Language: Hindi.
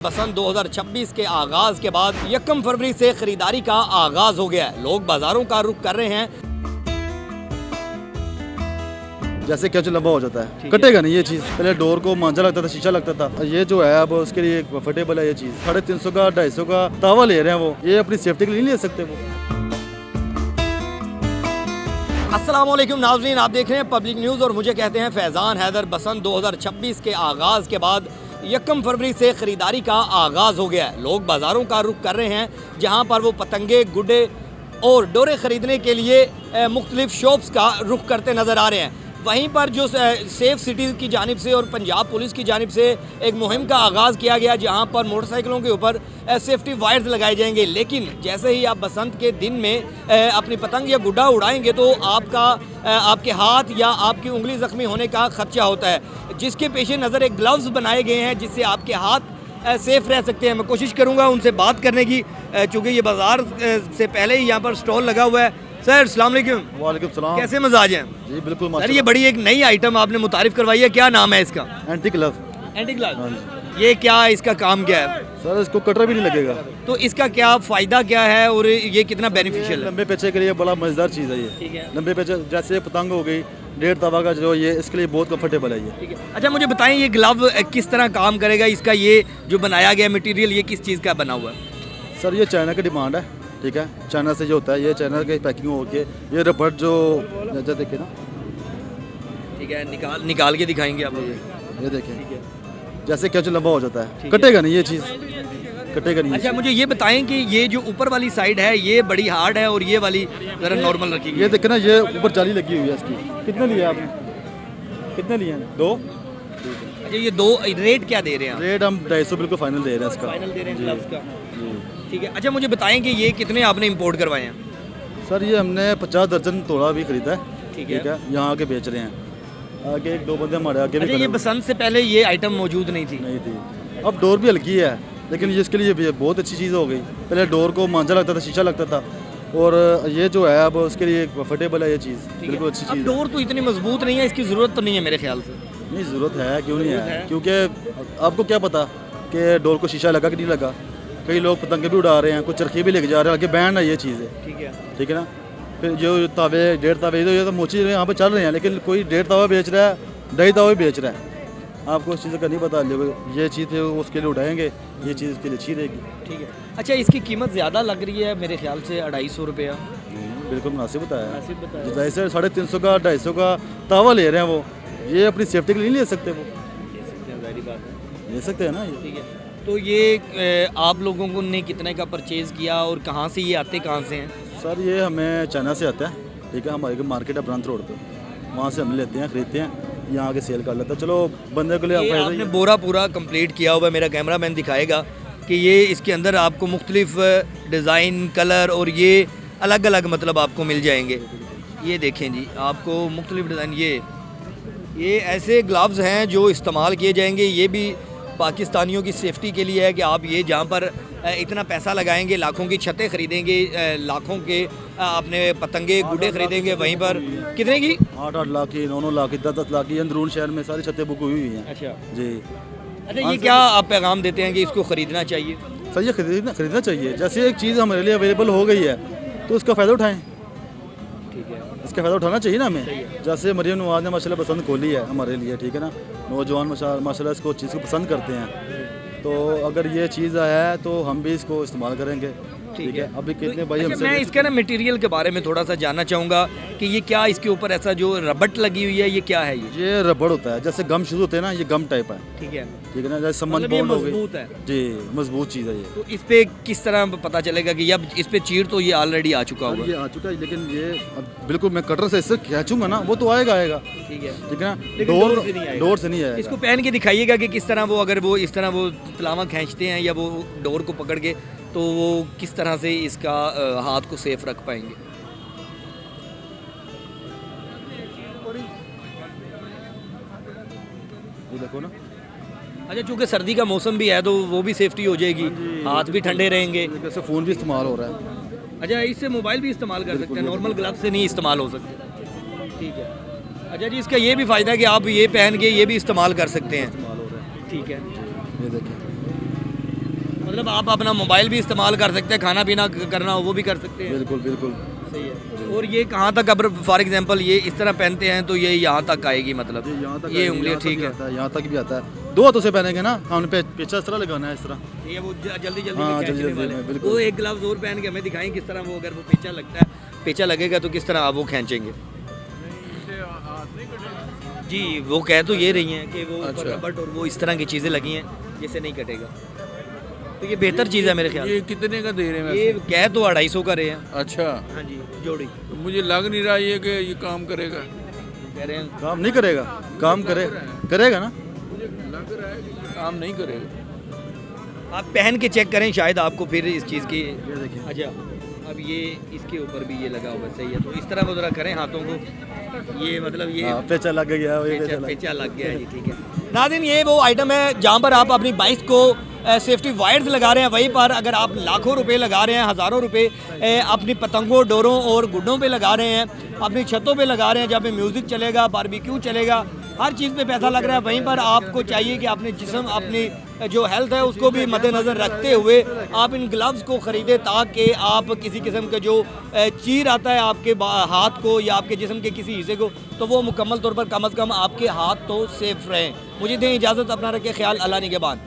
बसंत 2026 के आगाज़ के बाद 1 फरवरी से ख़रीदारी का आगाज़ हो गया है। लोग बाज़ारों का रुख कर रहे हैं। जैसे कैच लंबा हो जाता है, कटेगा नहीं ये चीज़। पहले डोर को मांझा लगता था, शीशा लगता था। ये जो है अब उसके लिए कंफर्टेबल है ये चीज़। 350 का 250 का तावा ले रहे हैं वो, ये अपनी सेफ्टी के लिए नहीं ले सकते वो। अस्सलामुअलैकुम नाज़रीन, आप देख रहे हैं पब्लिक न्यूज़ और मुझे कहते हैं फैज़ान हैदर। बसंत 2026 के आगाज़ के बाद 1 फरवरी से ख़रीदारी का आगाज़ हो गया है। लोग बाज़ारों का रुख कर रहे हैं, जहां पर वो पतंगे, गुड्डे और डोरे ख़रीदने के लिए मुख्तलिफ़ शॉप्स का रुख करते नज़र आ रहे हैं। वहीं पर जो सेफ़ सिटी की जानिब से और पंजाब पुलिस की जानिब से एक मुहिम का आगाज़ किया गया, जहां पर मोटरसाइकिलों के ऊपर सेफ्टी वायर्स लगाए जाएंगे। लेकिन जैसे ही आप बसंत के दिन में अपनी पतंग या गुड्डा उड़ाएंगे तो आपके हाथ या आपकी उंगली ज़ख्मी होने का खदशा होता है, जिसके पेश नज़र एक ग्लव्स बनाए गए हैं जिससे आपके हाथ सेफ़ रह सकते हैं। मैं कोशिश करूँगा उनसे बात करने की, चूँकि ये बाज़ार से पहले ही यहाँ पर स्टॉल लगा हुआ है। सर अस्सलाम वालेकुम। वालेकुम सलाम। कैसे मजाज हैं? जी बिल्कुल। सर ये बड़ी एक नई आइटम आपने मुतारिफ करवाई है, क्या नाम है इसका? Anti glove. एंटी ग्लव, ये क्या इसका काम क्या है? सर इसको कटर भी नहीं लगेगा। तो इसका क्या फ़ायदा क्या है और ये कितना बेनिफिशियल है? लंबे पेचे के लिए बड़ा मज़ेदार चीज़ है ये। ठीक है। लंबे पेचे जैसे पतंग हो गई, 1.5 तवा का जो ये, इसके लिए बहुत कंफर्टेबल है ये। ठीक है। अच्छा मुझे बताएं ये ग्लव किस तरह काम करेगा? इसका ये जो बनाया गया मटेरियल ये किस चीज़ का बना हुआ है? सर ये चाइना की डिमांड है, ठीक है। चाइना से जो होता है ये चाइना की पैकिंग होके ये रबड़ जो देखिए ना, ठीक है, निकाल के दिखाएंगे आप? ये देखें जैसे कैच लंबा हो जाता है, कटेगा नहीं ये चीज़, कटेगा नहीं। अच्छा मुझे ये बताएं कि ये जो ऊपर वाली साइड है ये बड़ी हार्ड है और ये वाली ज़रा नॉर्मल रखी गई? ये देखे ना, ये ऊपर जाली लगी हुई है इसकी। कितने लिए आपने? कितने लिए हैं? 2। अच्छा ये 2 रेट क्या दे रहे हैं? रेट हम 250 बिल्कुल फाइनल दे रहे हैं इसका। फाइनल दे रहे हैं ग्लव्स का? ठीक है। अच्छा मुझे बताएं कि ये कितने आपने इंपोर्ट करवाए हैं? सर ये हमने 50 दर्जन तोड़ा भी खरीदा है, ठीक है। यहाँ आके बेच रहे हैं। आगे 1-2 बंदे हमारे आगे भी। अच्छा ये बसंत से पहले ये आइटम मौजूद नहीं थी? नहीं थी। अब डोर भी हल्की है, लेकिन ये इसके लिए बहुत अच्छी चीज़ हो गई। पहले डोर को मांझा लगता था, शीशा लगता था, और ये जो है अब उसके लिए कंफर्टेबल है ये चीज़, बिल्कुल अच्छी चीज़। डोर तो इतनी मजबूत नहीं है, इसकी ज़रूरत तो नहीं है मेरे ख्याल से। नहीं ज़रूरत है, क्यों नहीं है? क्योंकि आपको क्या पता कि डोर को शीशा लगा कि नहीं लगा। कई लोग पतंगे भी उड़ा रहे हैं, कुछ चरखी भी लेके जा रहे हैं, आगे बैंड है ये चीज़ है, ठीक है ना। फिर जो तावे 1.5 तावे ये तो मोची यहाँ पे चल रहे हैं, लेकिन कोई 1.5 तावा बेच रहा है, 2.5 तावा बेच रहा है। आपको उस चीज़ का नहीं पता, ये चीज़ उसके लिए उठाएंगे, ये चीज़ उसके लिए अच्छी रहेगी। ठीक है। अच्छा इसकी कीमत ज़्यादा लग रही है मेरे ख्याल से, 250 रुपया। बिल्कुल मुनासिब बताया। जैसे 350 का 250 का तावा ले रहे हैं वो, ये अपनी सेफ्टी के लिए नहीं ले सकते वो। ले सकते हैं ना ये। ठीक है। तो ये आप लोगों को ने कितने का परचेज़ किया और कहाँ से ये आते कहाँ से हैं? सर ये हमें चाइना से आता है, ठीक है। हमारे मार्केट है ब्रांच रोड पे, वहाँ से हम लेते हैं, खरीदते हैं, यहाँ आके सेल कर लेते हैं। चलो बंदे के लिए आपने बोरा पूरा कंप्लीट किया हुआ है, मेरा कैमरामैन दिखाएगा कि ये इसके अंदर आपको मुख्तलिफ डिज़ाइन, कलर और ये अलग अलग मतलब आपको मिल जाएंगे। ये देखें जी, आपको मुख्तलिफ डिज़ाइन, ये ऐसे ग्लव्स हैं जो इस्तेमाल किए जाएंगे। ये भी पाकिस्तानियों की सेफ्टी के लिए है कि आप ये जहाँ पर इतना पैसा लगाएंगे, लाखों की छतें खरीदेंगे, लाखों के अपने पतंगे गुड्डे खरीदेंगे, वहीं पर कितने की 8-8 लाख की, 9-9 लाख की, 10-10 लाख की अंदरून शहर में सारी छतें बुक हुई हुई हैं। अच्छा जी। अच्छा ये क्या आप पैगाम देते हैं कि इसको ख़रीदना चाहिए? सर ये खरीदना चाहिए। जैसे एक चीज़ हमारे लिए अवेलेबल हो गई है तो उसका फ़ायदा उठाएँ, ठीक है। इसका फ़ायदा उठाना चाहिए ना हमें। जैसे मरियम नवाज़ ने माशाल्लाह पसंद खोली है हमारे लिए, ठीक है ना। नौजवान माशाल्लाह इसको चीज़ को पसंद करते हैं, तो अगर ये चीज़ है तो हम भी इसको इस्तेमाल करेंगे, ठीक है। अभी कितने भाई हमसे। मैं इसके ना मटेरियल के बारे में थोड़ा सा जानना चाहूँगा कि ये क्या इसके ऊपर ऐसा जो रबड़ लगी हुई है, ये क्या है? ये रबड़ होता है, जैसे गम शुरू होते हैं ना, ये गम टाइप है, ठीक है, ठीक है ना। जैसे सम्मत मतलब बॉन्ड हो गई, मजबूत है जी, मजबूत चीज़ है ये। तो इस पे किस तरह पता चलेगा कि अब इस पे चीर तो ये ऑलरेडी आ चुका होगा? ये आ चुका है, लेकिन ये बिल्कुल मैं कटर से इससे खींचूंगा ना, वो तो आएगा, ठीक है, ठीक है ना। डोर से नहीं आएगा। इसको पहन के दिखाइएगा कि किस तरह वो, अगर वो इस तरह वो तलावा खींचते हैं या वो डोर को पकड़ के, तो वो किस तरह से इसका हाथ को सेफ रख पाएंगे। ये देखो ना। अच्छा चूँकि सर्दी का मौसम भी है तो वो भी सेफ्टी हो जाएगी, हाथ भी ठंडे रहेंगे। जैसे फ़ोन भी इस्तेमाल हो रहा है। अच्छा इससे मोबाइल भी इस्तेमाल कर सकते हैं, नॉर्मल ग्लव से नहीं इस्तेमाल हो सकते, ठीक है। अच्छा जी इसका ये भी फ़ायदा है कि आप ये पहन के ये भी इस्तेमाल कर सकते हैं, ठीक है। ये देखिए मतलब आप अपना मोबाइल भी इस्तेमाल कर सकते हैं, खाना पीना करना हो वो भी कर सकते हैं। बिल्कुल बिल्कुल। सही है। और ये कहाँ तक, अगर फॉर एग्जांपल ये इस तरह पहनते हैं तो ये यहाँ तक आएगी, मतलब यहाँ तक ये उंगली ठीक है। यहाँ तक भी आता है। 2 हाथों से पहनेंगे ना, हमने पेचा इस तरह लगाना है, इस तरह। ये वो जल्दी जल्दी हाँ, में खींचने जल्दी वाले। में, बिल्कुल। वो एक ग्लव्स और पहन के हमें दिखाएं किस तरह वो, अगर वो पेचा लगता है, पेचा लगेगा तो किस तरह आप वो खींचेंगे। जी वो कह तो ये रही हैं कि वो रबड़ और वो इस तरह की चीज़ें लगी हैं जिससे नहीं कटेगा, तो ये बेहतर चीज़ है मेरे ख्याल ये कितने का दे रहे हैं ये वैसे? कह तो 250 का रहे हैं। अच्छा, हाँ जी जोड़ी तो मुझे लग नहीं रहा ये कि ये काम करेगा। कह रहे हैं। काम नहीं करेगा, काम करेगा ना। लग रहा है कि काम नहीं करेगा। आप पहन के चेक करें, शायद आपको फिर इस चीज़ की। ये देखिए। अच्छा अब ये इसके ऊपर भी ये लगा हुआ सही है, तो इस तरह वो जरा करें हाथों को, ये मतलब ये हाँ, पेचा लग गया, वही पेचा लग पेचा लग गया है जी, ठीक है। नाज़रीन ये वो आइटम है जहाँ पर आप अपनी बाइक को सेफ्टी वायर्स लगा रहे हैं, वहीं पर अगर आप लाखों रुपए लगा रहे हैं, हज़ारों रुपए अपनी पतंगों, डोरों और गुड्डों पे लगा रहे हैं, अपनी छतों पे लगा रहे हैं, जहाँ पे म्यूज़िक चलेगा, बारबेक्यू चलेगा, हर चीज़ पे पैसा लग रहा है, वहीं पर आपको चाहिए कि अपने जिस्म, अपनी जो हेल्थ है उसको भी मद्देनज़र रखते हुए आप इन ग्लव्स को ख़रीदें, ताकि आप किसी किस्म का जो चीर आता है आपके हाथ को या आपके जिस्म के किसी हिस्से को, तो वो मुकम्मल तौर पर कम अज़ कम आपके हाथ तो सेफ रहें। मुझे दें इजाज़त, अपना रखें ख्याल, अल्लाह निगहबान।